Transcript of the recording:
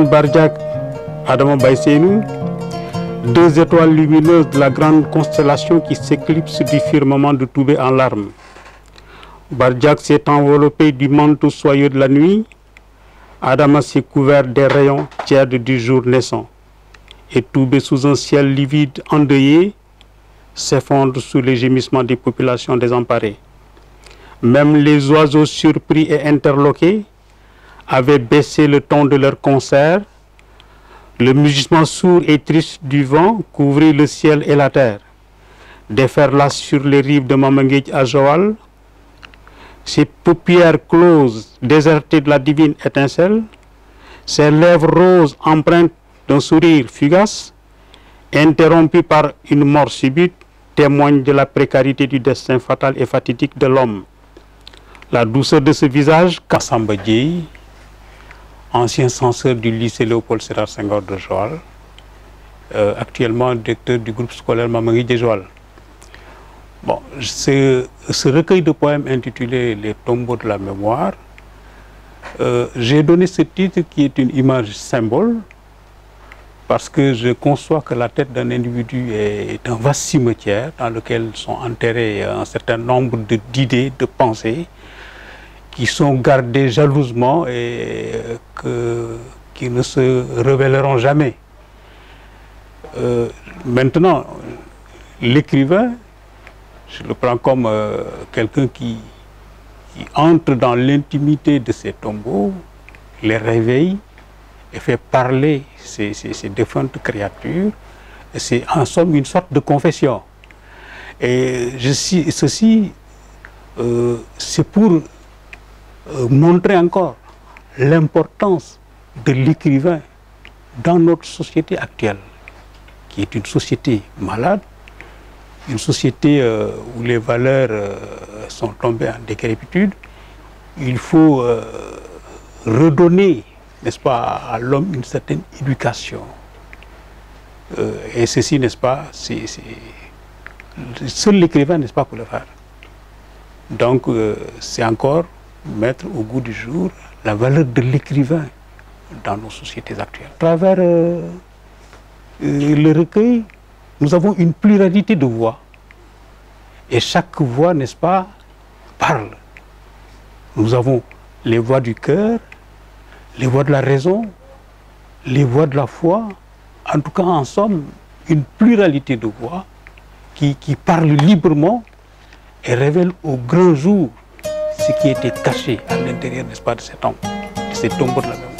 Bardiak, Adama Baïsénou, deux étoiles lumineuses de la grande constellation qui s'éclipse du firmament de Toubé en larmes. Bardiak s'est enveloppé du manteau soyeux de la nuit, Adama s'est couvert des rayons tièdes du jour naissant. Et Toubé, sous un ciel livide, endeuillé, s'effondre sous les gémissements des populations désemparées. Même les oiseaux surpris et interloqués avaient baissé le ton de leur concert. Le mugissement sourd et triste du vent couvrit le ciel et la terre. Déferla sur les rives de Mamanguéj à Joal, ses paupières closes, désertées de la divine étincelle, ses lèvres roses empreintes d'un sourire fugace, interrompu par une mort subite, témoigne de la précarité du destin fatal et fatidique de l'homme. La douceur de ce visage, Kassamba Dieye, ancien censeur du lycée Léopold Sédar Senghor de Joal, actuellement directeur du groupe scolaire Mamanguéj de Joal. Bon, ce recueil de poèmes intitulé Les tombeaux de la mémoire, j'ai donné ce titre qui est une image symbole, parce que je conçois que la tête d'un individu est un vaste cimetière dans lequel sont enterrés un certain nombre d'idées, de pensées, qui sont gardées jalousement et qui ne se révéleront jamais. Maintenant, l'écrivain, je le prends comme quelqu'un qui entre dans l'intimité de ces tombeaux, les réveille et fait parler ces défuntes créatures. C'est en somme une sorte de confession. Et ceci, c'est pour montrer encore l'importance de l'écrivain dans notre société actuelle, qui est une société malade, une société où les valeurs sont tombées en décrépitude. Il faut redonner, n'est-ce pas, à l'homme une certaine éducation. Et ceci, n'est-ce pas, seul l'écrivain, n'est-ce pas, pour le faire. Donc, c'est encore mettre au goût du jour la valeur de l'écrivain dans nos sociétés actuelles. À travers le recueil, nous avons une pluralité de voix. Et chaque voix, n'est-ce pas, parle. Nous avons les voix du cœur, les voix de la raison, les voix de la foi. En tout cas, en somme, une pluralité de voix qui parlent librement et révèlent au grand jour ce qui était caché à l'intérieur, n'est-ce pas, de ces tombeaux de la mémoire.